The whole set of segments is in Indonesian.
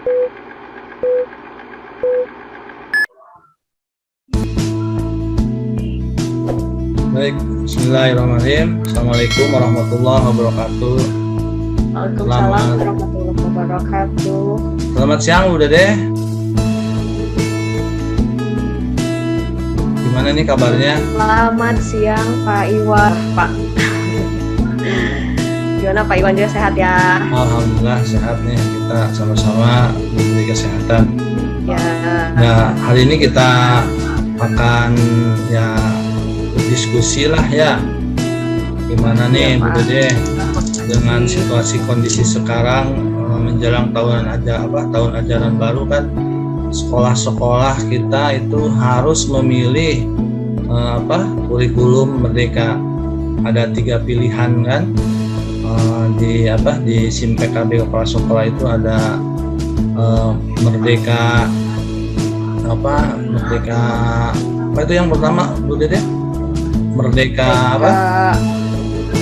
Baik, bismillahirrahmanirrahim. Assalamualaikum warahmatullahi wabarakatuh. Waalaikumsalam warahmatullahi wabarakatuh. Selamat siang Bu Dede. Gimana nih kabarnya? Selamat siang Pak Iwan. Pak, gimana Pak Iwan, juga sehat ya? Alhamdulillah sehat nih, kita sama-sama diberi kesehatan. Ya. Nah, hari ini kita akan ya berdiskusi lah ya. Gimana nih Bu Dede dengan situasi kondisi sekarang menjelang tahun ajaran baru kan, sekolah-sekolah kita itu harus memilih kurikulum merdeka. Ada 3 pilihan kan, di SIM PKB kepala sekolah itu ada merdeka apa itu yang pertama Bu Dede? Merdeka apa?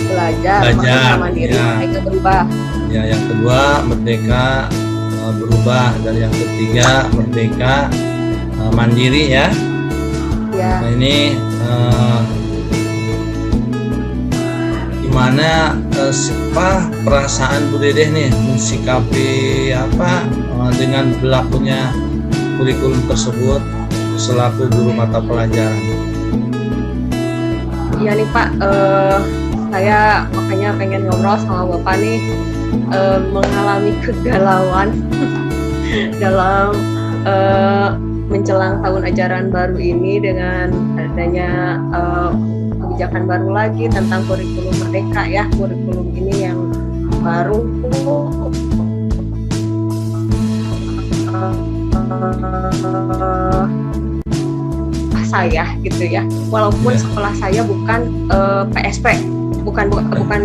Belajar mandiri, ya. Merdeka berubah. Ya, yang kedua merdeka berubah, dan yang ketiga merdeka mandiri ya. Ya. Nah, ini gimana perasaan Bu Dedeh nih mensikapi dengan berlakunya kurikulum tersebut selaku guru mata pelajaran? Iya nih Pak, saya makanya pengen ngobrol sama Bapak nih, mengalami kegalauan dalam menjelang tahun ajaran baru ini dengan adanya kebijakan baru lagi tentang kurikulum merdeka ya. Kurikulum ini yang baru saya gitu ya, walaupun sekolah saya bukan PSP, bukan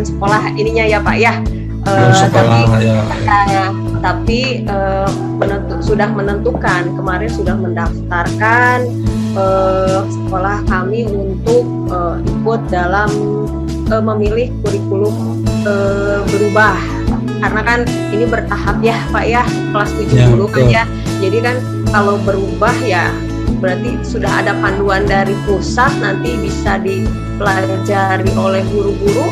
sekolah ininya ya Pak ya, tapi sudah menentukan, kemarin sudah mendaftarkan sekolah kami untuk ikut dalam memilih kurikulum berubah, karena kan ini bertahap ya Pak ya, kelas 7 dulu kan ya, jadi kan kalau berubah ya berarti sudah ada panduan dari pusat, nanti bisa dipelajari oleh guru-guru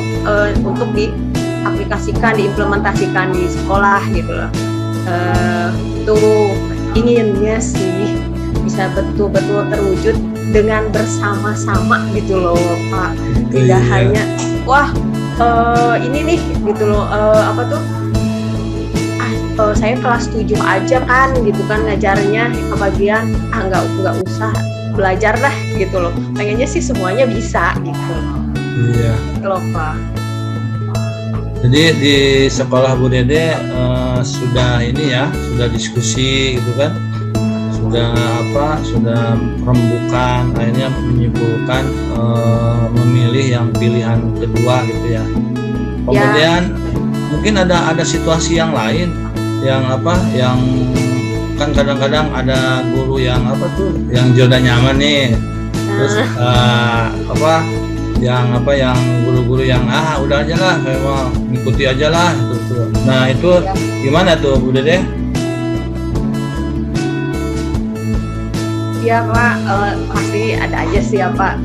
untuk diaplikasikan, diimplementasikan di sekolah gitu loh. Itu inginnya sih bisa betul-betul terwujud dengan bersama-sama gitu loh Pak. Tidak hanya ini nih gitu loh, saya kelas 7 aja kan gitu kan ngajarnya, kebagian nggak usah belajar dah gitu loh. Pengennya sih semuanya bisa gitu. Iya. Gitu loh Pak. Jadi di sekolah Bu Dede sudah diskusi gitu kan, sudah rembukan, akhirnya menyimpulkan memilih yang pilihan kedua gitu ya. Kemudian mungkin ada situasi yang lain yang kan kadang-kadang ada guru yang yang zona nyaman nih, terus yang guru-guru yang udah aja lah, kayak mau ngikuti aja lah gitu. Nah itu gimana tuh Bu Dede? Ya Pak, pasti ada aja sih ya Pak.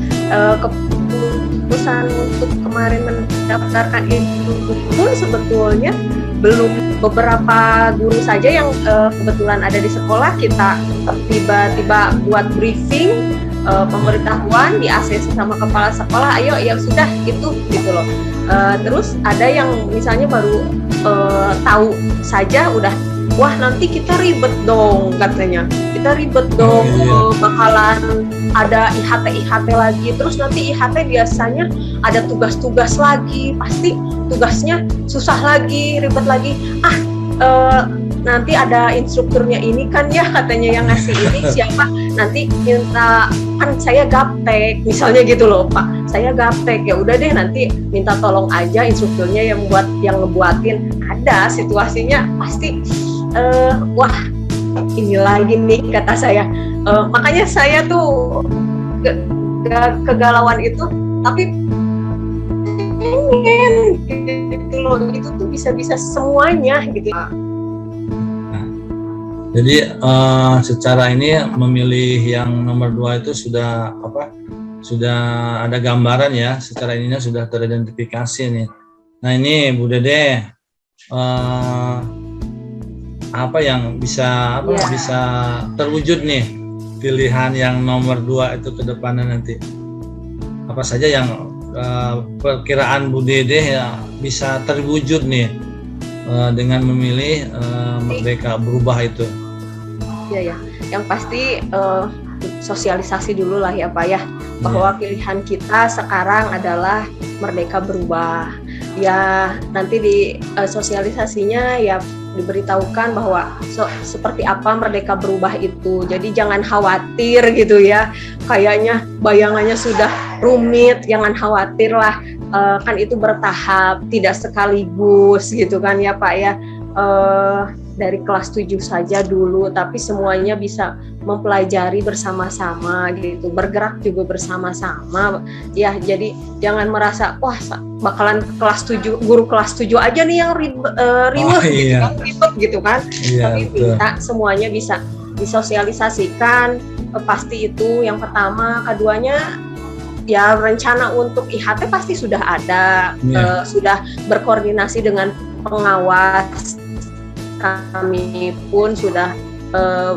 Keputusan untuk kemarin mendaftarkan itu pun sebetulnya belum, beberapa guru saja yang kebetulan ada di sekolah kita tiba-tiba buat briefing, pemberitahuan di ACC sama kepala sekolah, ayo ya sudah itu gitu loh. Terus ada yang misalnya baru tahu saja udah, wah nanti kita ribet dong katanya, bakalan ada IHT lagi, terus nanti IHT biasanya ada tugas-tugas lagi, pasti tugasnya susah lagi, ribet lagi, nanti ada instrukturnya ini kan ya katanya yang ngasih ini siapa, nanti minta, kan saya gaptek misalnya gitu loh Pak, saya gaptek, ya udah deh nanti minta tolong aja instrukturnya yang ngebuatin. Ada situasinya pasti wah ini lagi nih kata saya, makanya saya tuh kegalauan itu, tapi pengen gitu loh, itu tuh bisa semuanya gitu. Jadi secara ini memilih yang nomor 2 itu sudah ada gambaran ya, secara ininya sudah teridentifikasi nih. Nah ini Bu Dede, apa yang bisa bisa terwujud nih pilihan yang nomor 2 itu ke depannya nanti? Apa saja yang perkiraan Bu Dede ya bisa terwujud nih dengan memilih Merdeka Berubah itu? Ya, yang pasti sosialisasi dulu lah ya Pak ya, bahwa pilihan kita sekarang adalah Merdeka Berubah. Ya nanti di sosialisasinya ya diberitahukan bahwa seperti apa Merdeka Berubah itu. Jadi jangan khawatir gitu ya, kayaknya bayangannya sudah rumit, jangan khawatir lah, kan itu bertahap, tidak sekaligus gitu kan ya Pak ya. Dari kelas 7 saja dulu, tapi semuanya bisa mempelajari bersama-sama gitu, bergerak juga bersama-sama ya. Jadi jangan merasa wah bakalan kelas 7, guru kelas 7 aja nih yang ribet gitu kan, ribet gitu kan. Tapi bisa, semuanya bisa disosialisasikan, pasti itu yang pertama. Keduanya ya rencana untuk IHT pasti sudah ada, sudah berkoordinasi dengan pengawas. Kami pun sudah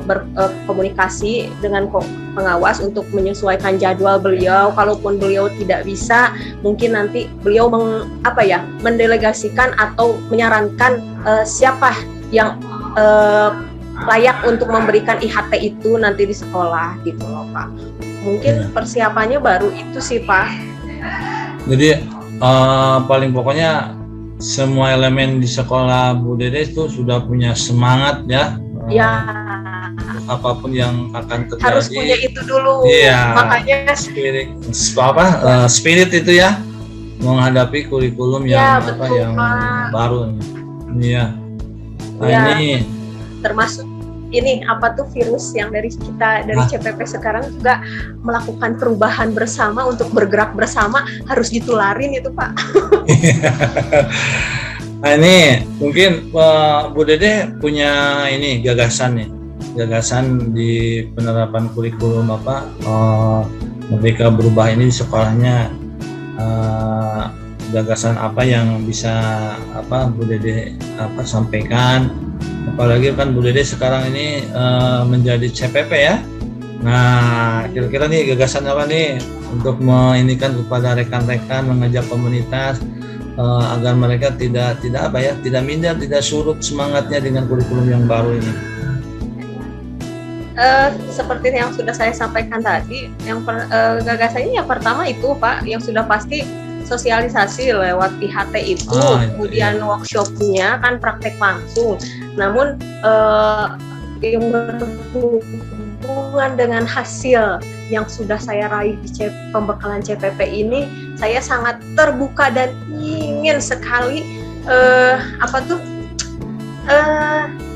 berkomunikasi dengan pengawas untuk menyesuaikan jadwal beliau. Kalaupun beliau tidak bisa, mungkin nanti beliau mendelegasikan atau menyarankan siapa yang layak untuk memberikan IHT itu nanti di sekolah gitu loh Pak. Mungkin persiapannya baru itu sih Pak. Jadi paling pokoknya semua elemen di sekolah Bu Dede itu sudah punya semangat ya. Ya. Apapun yang akan terjadi harus punya itu dulu. Iya. Makanya spirit itu ya menghadapi kurikulum yang betul, yang Pak. baru. Iya. Nah, ini termasuk ini virus yang dari CPP sekarang juga melakukan perubahan bersama untuk bergerak bersama, harus ditularin itu Pak. Nah ini mungkin Bu Dede punya ini gagasan di penerapan kurikulum Merdeka Berubah ini di sekolahnya, gagasan apa yang bisa Bu Dede sampaikan. Apalagi kan Bu Dede sekarang ini menjadi CPP ya. Nah, kira-kira nih gagasan apa nih untuk menginikan kepada rekan-rekan, mengajak komunitas agar mereka tidak minder, tidak surut semangatnya dengan kurikulum yang baru ini. Seperti yang sudah saya sampaikan tadi, yang gagasannya yang pertama itu Pak, yang sudah pasti sosialisasi lewat IHT itu, kemudian workshopnya kan praktek langsung. Namun yang berhubungan dengan hasil yang sudah saya raih di pembekalan CPP ini, saya sangat terbuka dan ingin sekali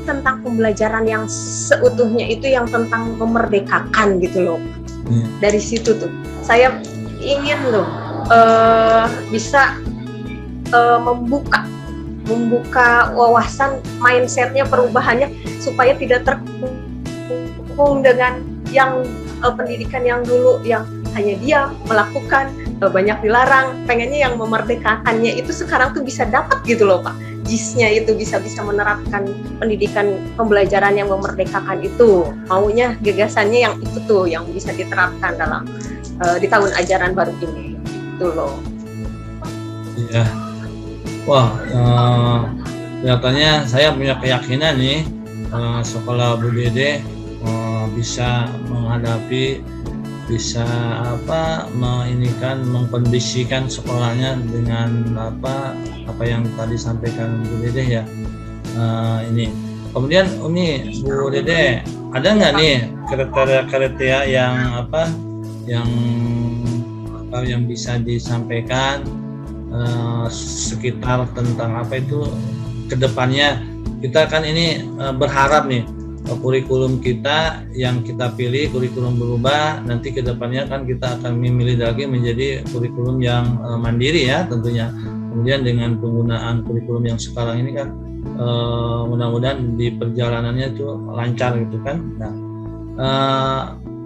tentang pembelajaran yang seutuhnya itu, yang tentang memerdekakan gitu loh. Dari situ tuh saya ingin loh bisa membuka wawasan, mindsetnya, perubahannya, supaya tidak terkungkung dengan yang pendidikan yang dulu yang hanya dia melakukan, banyak dilarang. Pengennya yang memerdekakannya itu sekarang tuh bisa dapat gitu loh Pak, JIS-nya itu bisa menerapkan pendidikan pembelajaran yang memerdekakan itu. Maunya gagasannya yang itu tuh yang bisa diterapkan dalam di tahun ajaran baru ini gitu loh. Iya. Wah, kelihatannya saya punya keyakinan nih sekolah Bu Dede bisa menghadapi, bisa mengkondisikan sekolahnya dengan apa yang tadi sampaikan Bu Dede ya. Ini kemudian ini Bu Dede, ada nggak nih kriteria yang bisa disampaikan sekitar tentang kedepannya? Kita kan ini berharap nih kurikulum kita yang kita pilih, kurikulum berubah, nanti kedepannya kan kita akan memilih lagi menjadi kurikulum yang mandiri ya tentunya. Kemudian dengan penggunaan kurikulum yang sekarang ini kan mudah-mudahan di perjalanannya itu lancar gitu kan. Nah,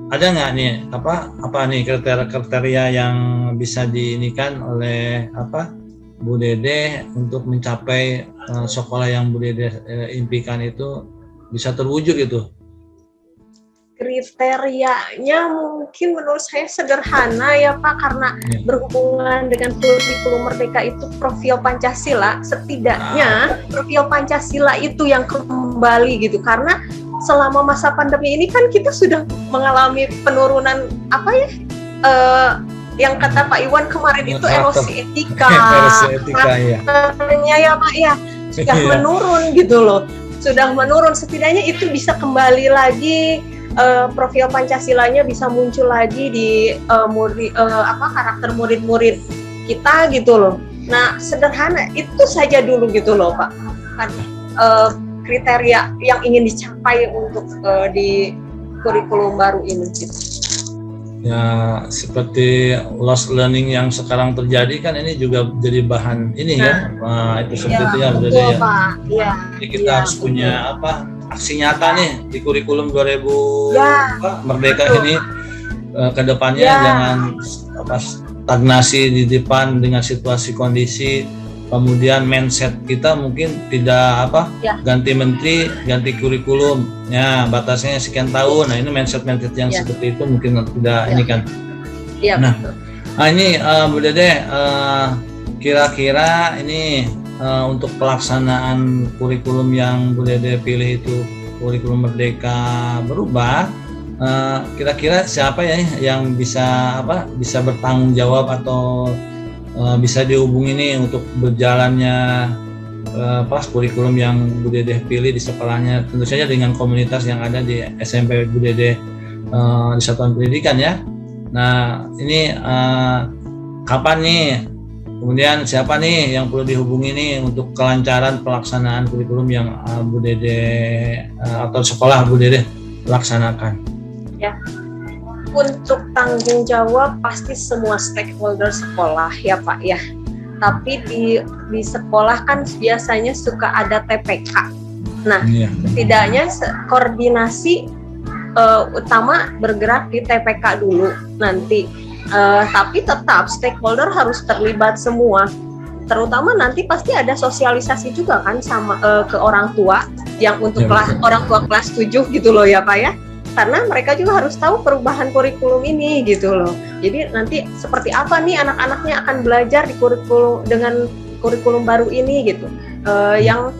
ada nggak nih apa nih kriteria yang bisa diinikan oleh Bu Dede untuk mencapai sekolah yang Bu Dede impikan itu bisa terwujud gitu? Kriterianya mungkin menurut saya sederhana ya Pak, karena berhubungan dengan kurikulum Merdeka itu profil Pancasila, setidaknya profil Pancasila itu yang kembali gitu, karena selama masa pandemi ini kan kita sudah mengalami penurunan yang kata Pak Iwan kemarin itu erosi etika, ya Pak ya, sudah menurun gitu loh, sudah menurun, setidaknya itu bisa kembali lagi. Profil Pancasilanya bisa muncul lagi di karakter murid-murid kita gitu loh. Nah, sederhana itu saja dulu gitu loh Pak. Kan kriteria yang ingin dicapai untuk di kurikulum baru ini gitu. Ya, seperti lost learning yang sekarang terjadi kan ini juga jadi bahan ini itu seperti itu ya, betul, ya. Pak. Ya. Jadi kita harus punya aksi nyata nih di kurikulum 2000 Merdeka ini ke depannya jangan stagnasi di depan dengan situasi kondisi, kemudian mindset kita mungkin tidak ganti menteri, ganti kurikulum, ya batasnya sekian tahun. Nah ini mindset yang seperti itu mungkin tidak ini kan. Nah ini Bu Dede, kira-kira ini untuk pelaksanaan kurikulum yang Bu Dede pilih itu kurikulum Merdeka berubah, kira-kira siapa ya yang bisa bertanggung jawab atau bisa dihubungi nih untuk berjalannya kurikulum yang Bu Dede pilih di sekolahnya, tentu saja dengan komunitas yang ada di SMP Bu Dede di Satuan Pendidikan ya. Nah ini kapan nih, kemudian siapa nih yang perlu dihubungi nih untuk kelancaran pelaksanaan kurikulum yang Bu Dede atau sekolah Bu Dede laksanakan? Ya, untuk tanggung jawab pasti semua stakeholder sekolah ya Pak ya. Tapi di sekolah kan biasanya suka ada TPK. Nah, setidaknya koordinasi utama bergerak di TPK dulu nanti. Tapi tetap stakeholder harus terlibat semua, terutama nanti pasti ada sosialisasi juga kan sama ke orang tua yang untuk orang tua kelas 7 gitu loh ya Pak ya, karena mereka juga harus tahu perubahan kurikulum ini gitu loh. Jadi nanti seperti apa nih anak-anaknya akan belajar di dengan kurikulum baru ini gitu. Yang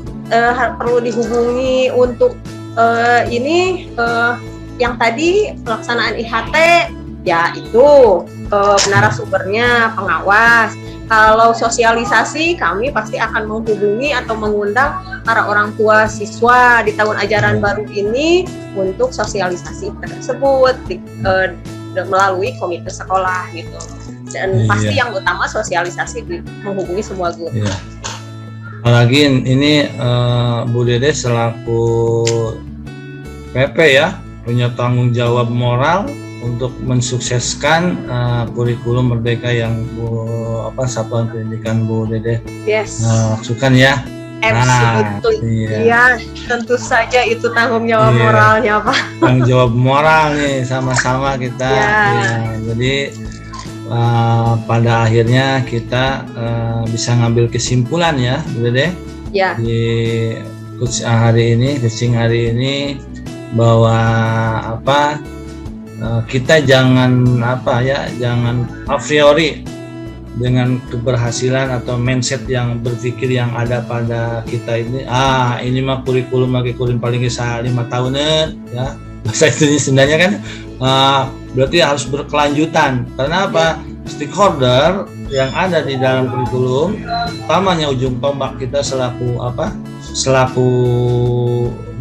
perlu dihubungi untuk yang tadi pelaksanaan IHT ya itu narasumbernya pengawas. Kalau sosialisasi kami pasti akan menghubungi atau mengundang para orang tua siswa di tahun ajaran baru ini untuk sosialisasi tersebut melalui komite sekolah gitu. Dan pasti yang utama sosialisasi menghubungi semua guru. Iya. Apalagi ini Bu Dede selaku PP ya punya tanggung jawab moral untuk mensukseskan kurikulum Merdeka yang Satuan Pendidikan Bu Dede lakukan ya. Iya, tentu saja itu tanggung jawab moralnya Pak. Tanggung jawab moral nih sama-sama kita. Jadi pada akhirnya kita bisa ngambil kesimpulan ya Bu Dede di kucing hari ini bahwa kita jangan jangan a priori dengan keberhasilan atau mindset yang berpikir yang ada pada kita ini mah kurikulum paling bisa 5 tahunan ya, bahasa itu sebenarnya kan berarti harus berkelanjutan. Karena stakeholder yang ada di dalam kurikulum utamanya ujung tombak kita selaku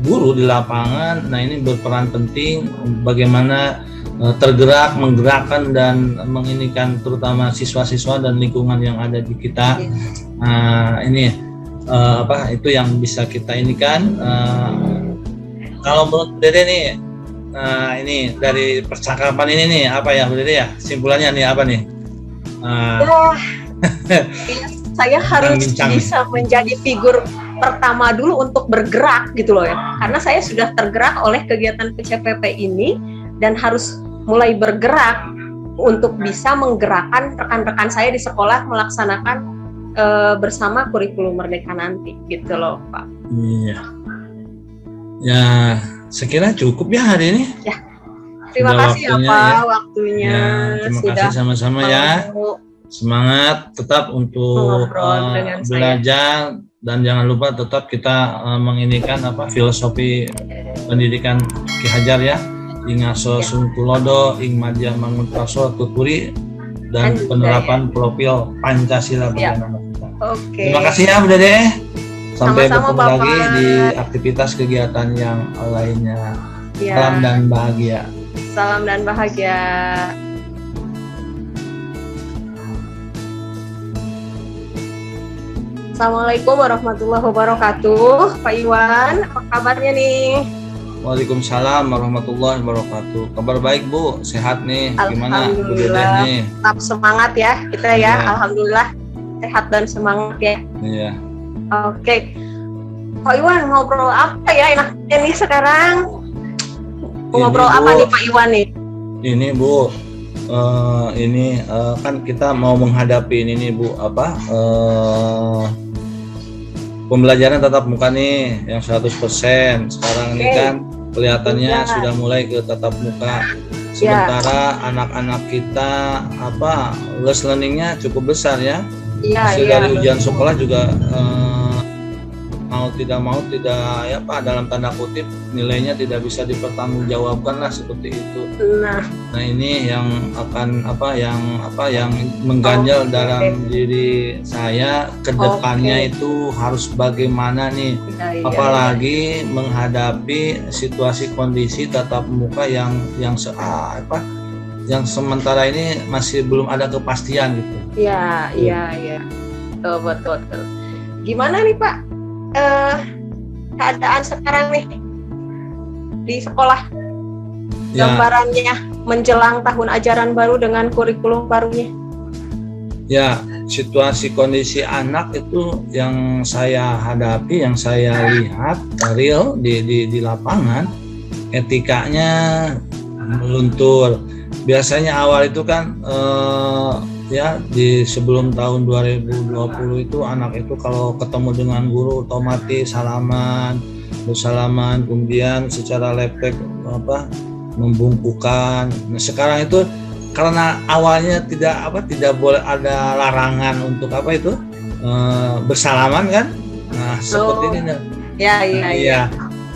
guru di lapangan. Nah ini berperan penting bagaimana tergerak, menggerakkan dan menginikan terutama siswa-siswa dan lingkungan yang ada di kita. Itu yang bisa kita inikan. Kalau menurut Dede nih, ini dari percakapan ini nih Bu Dede ya, simpulannya nih apa nih? Saya harus bisa menjadi figur pertama dulu untuk bergerak gitu loh ya. Karena saya sudah tergerak oleh kegiatan PCPP ini dan harus mulai bergerak untuk bisa menggerakkan rekan-rekan saya di sekolah melaksanakan bersama kurikulum Merdeka nanti gitu loh Pak. Iya. Ya, sekira cukup ya hari ini. Ya. Terima Sudah kasih ya Pak waktunya. Ya, terima sudah kasih sama-sama ya. Semangat tetap untuk belajar dan jangan lupa tetap kita menginikan filosofi pendidikan Ki Hajar ya. Ing aso sungkulodo, ing madya manguntraso tuturi dan penerapan profil Pancasila bagi anak kita. Oke. Terima kasih ya Bu Dede. Sampai Sama-sama, bertemu lagi Bapak. di aktivitas kegiatan yang lainnya. Ya. Salam dan bahagia. Salam dan bahagia. Assalamualaikum warahmatullahi wabarakatuh. Pak Iwan, apa kabarnya nih? Waalaikumsalam warahmatullahi wabarakatuh. Kabar baik Bu, sehat nih. Gimana Bu Dede nih? Tetap semangat ya kita ya. Alhamdulillah sehat dan semangat ya. Iya. Oke. Pak Iwan ngobrol apa ya enaknya nih sekarang? Ngobrol apa nih Pak Iwan nih? Ini Bu, kan kita mau menghadapi ini nih Bu, pembelajaran tatap muka nih yang 100%. Sekarang ini kan kelihatannya sudah mulai ke tatap muka. Sementara anak-anak kita less learning-nya cukup besar ya. Hasil dari ujian sekolah juga mau tidak ya Pak, dalam tanda kutip nilainya tidak bisa dipertanggungjawabkan lah seperti itu. Nah ini yang akan yang mengganjal dalam diri saya ke depannya itu harus bagaimana nih, apalagi menghadapi situasi kondisi tatap muka yang sementara ini masih belum ada kepastian gitu. Iya. Betul. Gimana nih Pak? Keadaan sekarang nih di sekolah, gambarannya menjelang tahun ajaran baru dengan kurikulum barunya. Ya, situasi kondisi anak itu yang saya hadapi, yang saya lihat real di lapangan, etikanya meluntur. Biasanya awal itu kan di sebelum tahun 2020 itu anak itu kalau ketemu dengan guru otomatis bersalaman, kemudian secara lepek membungkukan. Nah, sekarang itu karena awalnya tidak boleh ada larangan untuk bersalaman kan. Nah, seperti ini. Iya.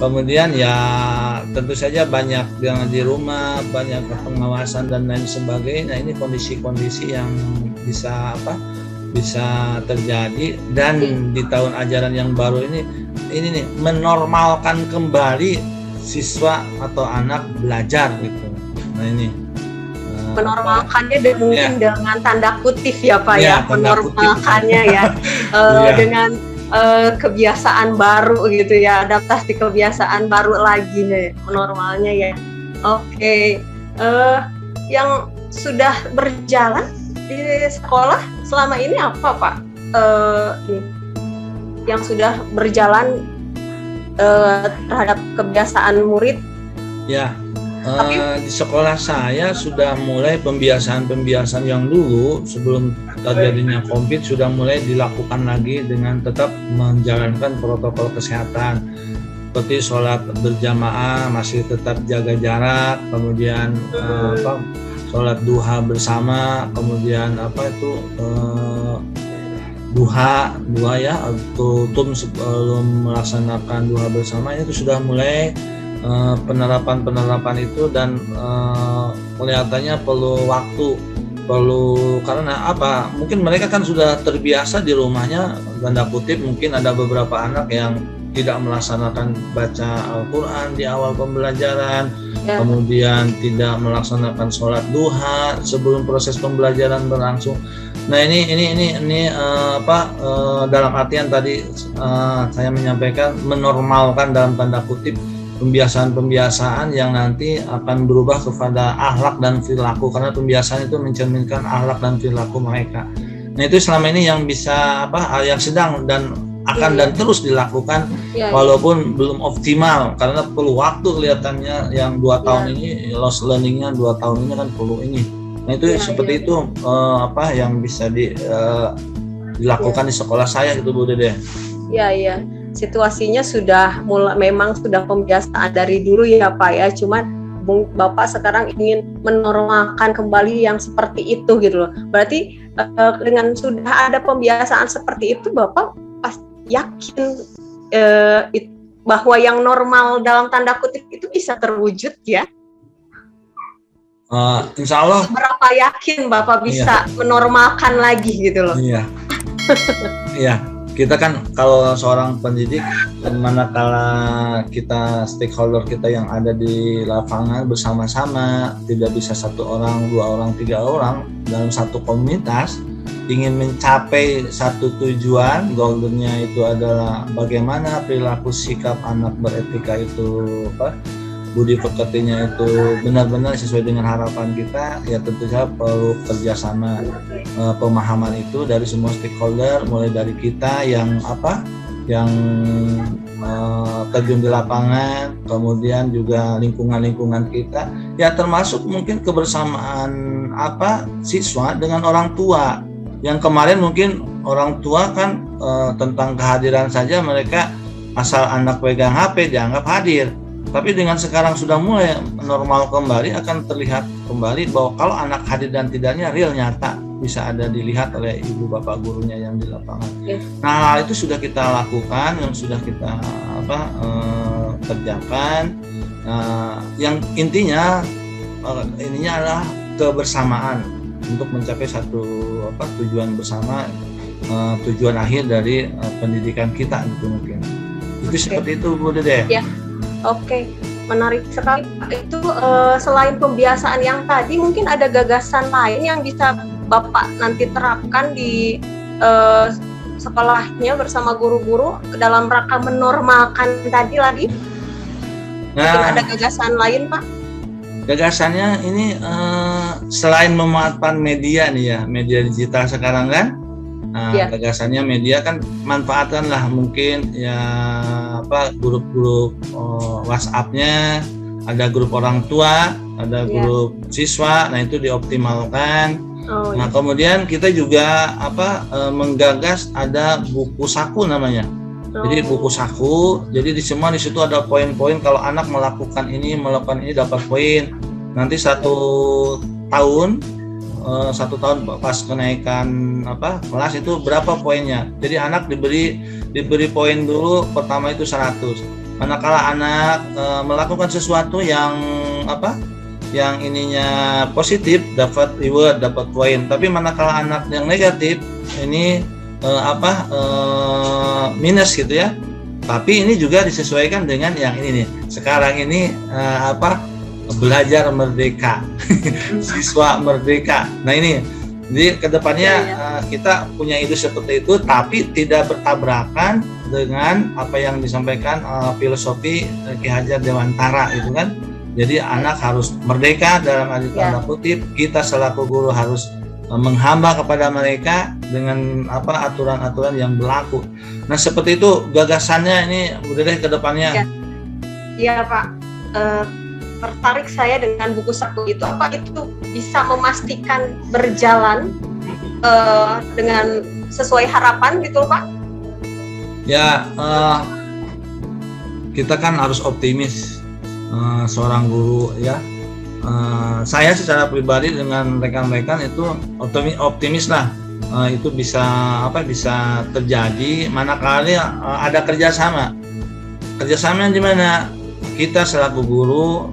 Kemudian ya tentu saja banyak yang di rumah, banyak pengawasan dan lain sebagainya. Nah, ini kondisi-kondisi yang bisa terjadi dan di tahun ajaran yang baru ini nih menormalkan kembali siswa atau anak belajar gitu. Nah ini menormalkannya mungkin dengan tanda kutip ya Pak ya, menormalkannya ya dengan kebiasaan baru gitu ya, adaptasi kebiasaan baru lagi nih menormalnya ya. Oke. Yang sudah berjalan di sekolah selama ini apa Pak? Yang sudah berjalan terhadap kebiasaan murid? Ya. Di sekolah saya sudah mulai pembiasaan yang dulu sebelum terjadinya COVID sudah mulai dilakukan lagi dengan tetap menjalankan protokol kesehatan seperti sholat berjamaah masih tetap jaga jarak, kemudian sholat duha bersama, kemudian duha ya atau sebelum melaksanakan duha bersama itu sudah mulai penerapan itu dan kelihatannya perlu waktu, karena mungkin mereka kan sudah terbiasa di rumahnya, tanda kutip mungkin ada beberapa anak yang tidak melaksanakan baca Al-Quran di awal pembelajaran, kemudian tidak melaksanakan sholat duha sebelum proses pembelajaran berlangsung. Nah ini dalam artian tadi saya menyampaikan menormalkan dalam tanda kutip pembiasaan yang nanti akan berubah kepada akhlak dan perilaku, karena pembiasaan itu mencerminkan akhlak dan perilaku mereka. Nah itu selama ini yang bisa yang sedang dan akan dan terus dilakukan walaupun belum optimal karena perlu waktu kelihatannya yang 2 tahun ini lost learningnya 2 tahun ini kan perlu ini. Nah itu seperti itu apa yang bisa dilakukan di sekolah saya gitu Bu Dede. Iya. Situasinya sudah memang sudah pembiasaan dari dulu ya Pak ya. Cuman Bapak sekarang ingin menormalkan kembali yang seperti itu gitu loh. Berarti dengan sudah ada pembiasaan seperti itu Bapak yakin bahwa yang normal dalam tanda kutip itu bisa terwujud ya? Insya Allah. Berapa yakin Bapak bisa menormalkan lagi gitu loh? Iya. Kita kan kalau seorang pendidik, manakala kita stakeholder kita yang ada di lapangan bersama-sama, tidak bisa 1 orang, 2 orang, 3 orang dalam satu komunitas, ingin mencapai satu tujuan, goldennya itu adalah bagaimana perilaku sikap anak beretika itu budi pekertinya itu benar-benar sesuai dengan harapan kita, ya tentu saja perlu kerjasama pemahaman itu dari semua stakeholder, mulai dari kita yang terjun di lapangan, kemudian juga lingkungan kita, ya termasuk mungkin kebersamaan siswa dengan orang tua. Yang kemarin mungkin orang tua kan tentang kehadiran saja mereka asal anak pegang HP dianggap hadir. Tapi dengan sekarang sudah mulai normal kembali, akan terlihat kembali bahwa kalau anak hadir dan tidaknya real nyata bisa ada dilihat oleh ibu bapak gurunya yang di lapangan. Nah hal itu sudah kita lakukan, yang sudah kita kerjakan. Yang intinya ininya adalah kebersamaan untuk mencapai satu tujuan bersama, tujuan akhir dari pendidikan kita gitu mungkin. Itu seperti itu Bu Dede. Ya. Oke, menarik sekali. Itu selain pembiasaan yang tadi, mungkin ada gagasan lain yang bisa Bapak nanti terapkan di sekolahnya bersama guru-guru dalam rangka menormalkan tadi lagi? Mungkin ada gagasan lain, Pak? Gagasannya ini selain memanfaatkan media nih ya, media digital sekarang kan, gagasannya media kan manfaatkanlah mungkin ya grup-grup WhatsApp-nya, ada grup orang tua, ada grup siswa, nah itu dioptimalkan. Nah kemudian kita juga menggagas ada buku saku namanya. Jadi buku saku, jadi di situ ada poin-poin kalau anak melakukan ini dapat poin. Nanti 1 tahun pas kenaikan kelas itu berapa poinnya. Jadi anak diberi poin dulu, pertama itu 100. Manakala anak melakukan sesuatu yang yang ininya positif dapat reward, dapat poin. Tapi manakala anak yang negatif ini minus gitu ya. Tapi ini juga disesuaikan dengan yang ini nih. Sekarang ini belajar merdeka, siswa merdeka. Nah ini, jadi kedepannya kita punya ide seperti itu, tapi tidak bertabrakan dengan apa yang disampaikan filosofi Ki Hajar Dewantara itu kan. Jadi anak harus merdeka dalam arti tanda kutip, kita selaku guru harus menghamba kepada mereka dengan aturan-aturan yang berlaku. Nah seperti itu gagasannya ini udah ke depannya. Iya Pak. Tertarik saya dengan buku saku itu, apa itu bisa memastikan berjalan dengan sesuai harapan gitu Pak? Ya kita kan harus optimis seorang guru ya. Saya secara pribadi dengan rekan-rekan itu optimis lah itu bisa terjadi manakala ada kerjasama di mana kita selaku guru,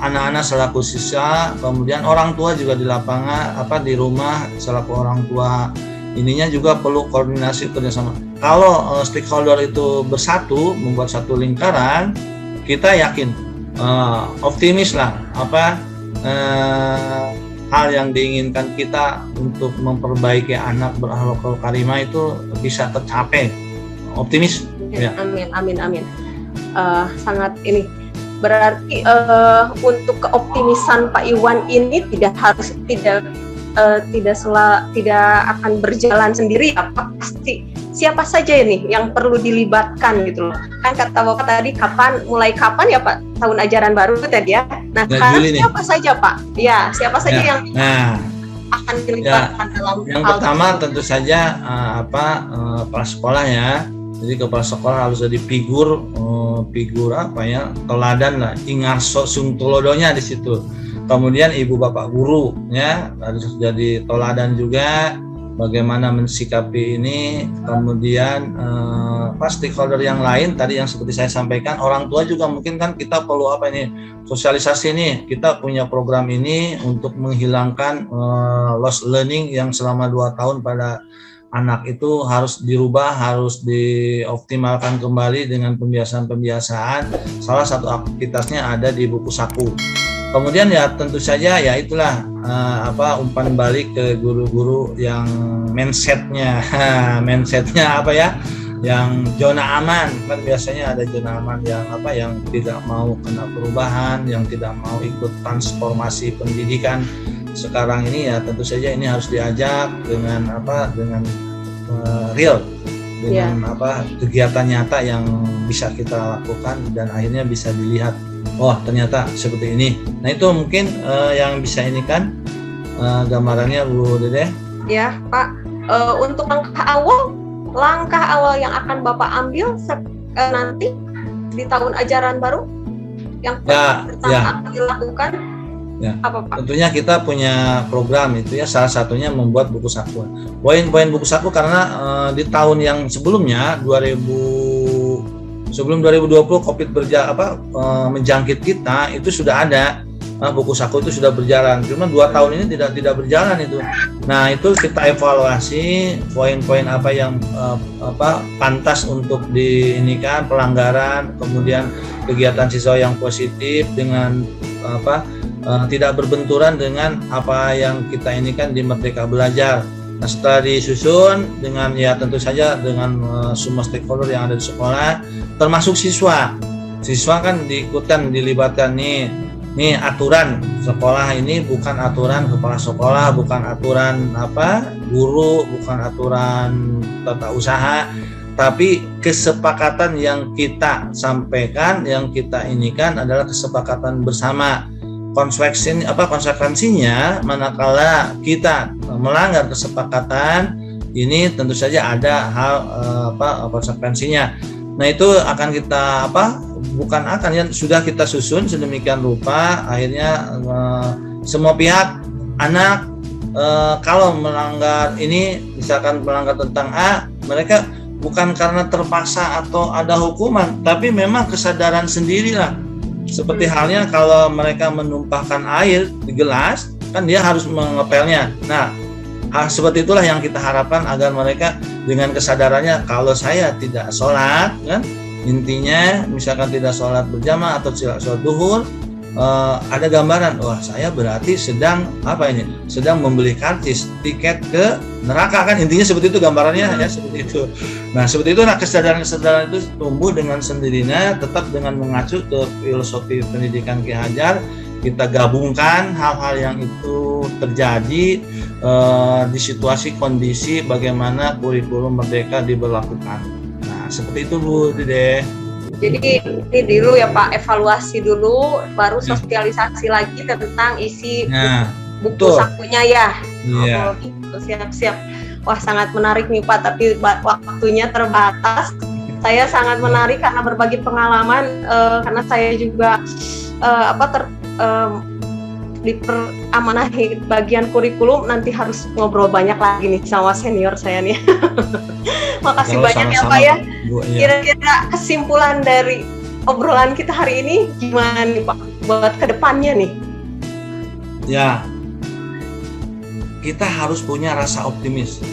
anak-anak selaku siswa, kemudian orang tua juga di lapangan di rumah selaku orang tua, ininya juga perlu koordinasi kerjasama. Kalau stakeholder itu bersatu membuat satu lingkaran, kita yakin optimis lah hal yang diinginkan kita untuk memperbaiki anak berakhlak karimah itu bisa tercapai. Optimis. Ya. Amin. Sangat ini berarti untuk keoptimisan Pak Iwan ini tidak akan berjalan sendiri ya Pak, pasti siapa saja ini yang perlu dilibatkan gitu loh. Kan kata Bapak tadi mulai kapan ya Pak tahun ajaran baru tadi ya. Nah, siapa saja Pak? Ya, siapa saja yang akan dilibatkan dalam yang pertama tentu saja kepala sekolah ya. Jadi kepala sekolah harus jadi figur teladan lah, ingarso sung tulodonya di situ. Kemudian ibu bapak guru ya harus jadi teladan juga bagaimana mensikapi ini. Kemudian stakeholder yang lain tadi yang seperti saya sampaikan, orang tua juga mungkin kan kita perlu sosialisasi nih, kita punya program ini untuk menghilangkan lost learning yang selama 2 tahun pada anak itu harus dirubah, harus dioptimalkan kembali dengan pembiasaan-pembiasaan. Salah satu aktivitasnya ada di buku saku. Kemudian ya tentu saja ya itulah umpan balik ke guru-guru yang mindsetnya yang zona aman. Kan biasanya ada zona aman yang tidak mau kena perubahan, yang tidak mau ikut transformasi pendidikan sekarang ini. Ya tentu saja ini harus diajak dengan real, dengan kegiatan nyata yang bisa kita lakukan dan akhirnya bisa dilihat, oh ternyata seperti ini. Nah itu mungkin yang bisa ini kan gambarannya Bu Dede. Ya Pak, untuk langkah awal yang akan Bapak ambil nanti di tahun ajaran baru yang akan dilakukan apa Pak? Tentunya kita punya program itu ya, salah satunya membuat buku saku. Poin-poin buku saku karena di tahun yang sebelumnya sebelum 2020 COVID menjangkit kita itu sudah ada buku saku itu sudah berjalan. Cuma 2 tahun ini tidak berjalan itu. Nah itu kita evaluasi poin-poin apa yang pantas untuk diinikan pelanggaran, kemudian kegiatan siswa yang positif dengan tidak berbenturan dengan apa yang kita inikan di Merdeka Belajar. Nah setelah disusun dengan ya tentu saja dengan semua stakeholder yang ada di sekolah, termasuk siswa kan dilibatkan nih aturan sekolah ini bukan aturan kepala sekolah, bukan aturan guru, bukan aturan tata usaha, tapi kesepakatan yang kita sampaikan, yang kita inikan adalah kesepakatan bersama. Konsekuensinya manakala kita melanggar kesepakatan ini tentu saja ada hal konsekuensinya. Nah itu akan kita sudah kita susun sedemikian rupa, akhirnya semua pihak anak kalau melanggar ini, misalkan melanggar tentang A, mereka bukan karena terpaksa atau ada hukuman, tapi memang kesadaran sendirilah. Seperti halnya kalau mereka menumpahkan air di gelas, kan dia harus mengepelnya. Nah, hal seperti itulah yang kita harapkan agar mereka dengan kesadarannya, kalau saya tidak sholat, kan intinya misalkan tidak sholat berjamaah atau tidak sholat duhur, ada gambaran, wah saya berarti sedang membeli karcis tiket ke neraka, kan intinya seperti itu gambarannya ya, seperti itu. Nah seperti itu, kesadaran itu tumbuh dengan sendirinya, tetap dengan mengacu ke filosofi pendidikan Ki Hajar. Kita gabungkan hal-hal yang itu terjadi di situasi kondisi bagaimana kurikulum Merdeka diberlakukan. Nah seperti itu Bu Dede. Jadi ini dulu ya Pak, evaluasi dulu, baru sosialisasi lagi tentang isi buku sakunya ya. Iya. Oh, gitu. Siap-siap. Wah sangat menarik nih Pak, tapi waktunya terbatas. Saya sangat menarik karena berbagi pengalaman, karena saya juga diperamanahi bagian kurikulum, nanti harus ngobrol banyak lagi nih sama senior saya nih. Makasih banyak ya Pak ya. Kira-kira kesimpulan dari obrolan kita hari ini gimana nih Pak buat kedepannya nih? Ya, kita harus punya rasa optimis.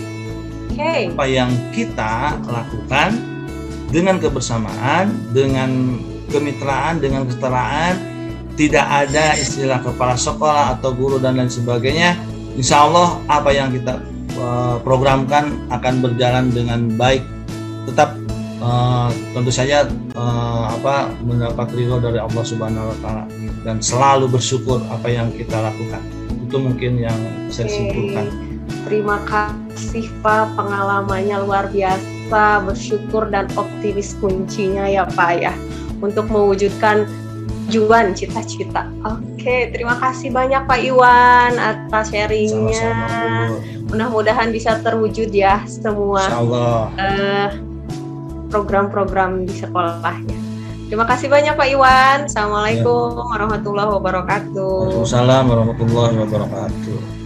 Apa yang kita lakukan dengan kebersamaan, dengan kemitraan, dengan kesetaraan, tidak ada istilah kepala sekolah atau guru dan lain sebagainya. Insya Allah apa yang kita programkan akan berjalan dengan baik. Tetap tentu saja mendapat ridho dari Allah Subhanahu Wa Taala dan selalu bersyukur apa yang kita lakukan. Itu mungkin yang saya simpulkan. Terima kasih Pak, pengalamannya luar biasa. rasa bersyukur dan optimis kuncinya ya Pak ya, untuk mewujudkan tujuan cita-cita. Oke, terima kasih banyak Pak Iwan atas sharingnya. Sama-sama, Bu. Mudah-mudahan bisa terwujud ya semua Insyaallah. program-program di sekolahnya. Terima kasih banyak Pak Iwan. Assalamualaikum warahmatullahi wabarakatuh. Waalaikumsalam warahmatullahi wabarakatuh.